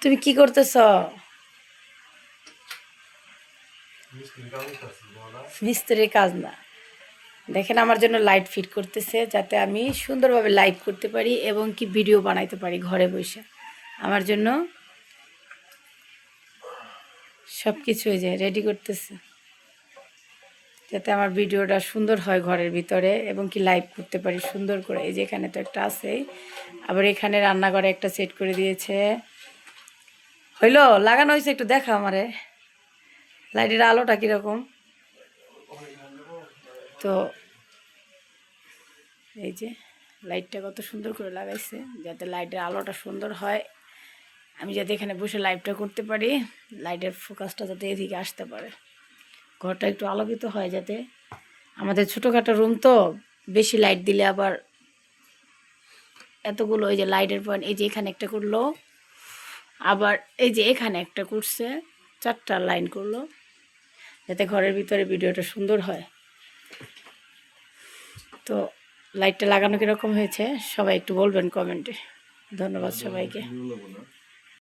তুমি কি করতেছ? মিস্ত্রির কাজ না, দেখেন আমার জন্য লাইট ফিট করতেছে যাতে আমি সুন্দরভাবে লাইভ করতে পারি এবং কি ভিডিও বানাইতে পারি ঘরে বসে। আমার জন্য সব কিছু এই যে রেডি করতেছে যাতে আমার ভিডিওটা সুন্দর হয় ঘরের ভিতরে এবং কি লাইভ করতে পারি সুন্দর করে। এই যে এখানে তো একটা আছে, আবার এখানে রান্নাঘরে একটা সেট করে দিয়েছে। হইলো লাগানো হয়েছে, একটু দেখা আমারে লাইটের আলোটা কীরকম। তো এই যে লাইটটা কত সুন্দর করে লাগাইছে যাতে লাইটের আলোটা সুন্দর হয়, আমি যাতে এখানে বসে লাইভটা করতে পারি, লাইটের ফোকাসটা যাতে এদিকে আসতে পারে, ঘরটা একটু আলোকিত হয় যাতে। আমাদের ছোটোখাটো রুম তো, বেশি লাইট দিলে আবার এতগুলো এই যে লাইটের পয়েন্ট, এই যে এখানে একটা করলো, আবার এই যে এখানে একটা করছে, 4টা লাইন করলো যাতে ঘরের ভিতরে ভিডিওটা সুন্দর হয়। তো লাইটটা লাগানো কীরকম হয়েছে সবাই একটু বলবেন কমেন্টে। ধন্যবাদ সবাইকে।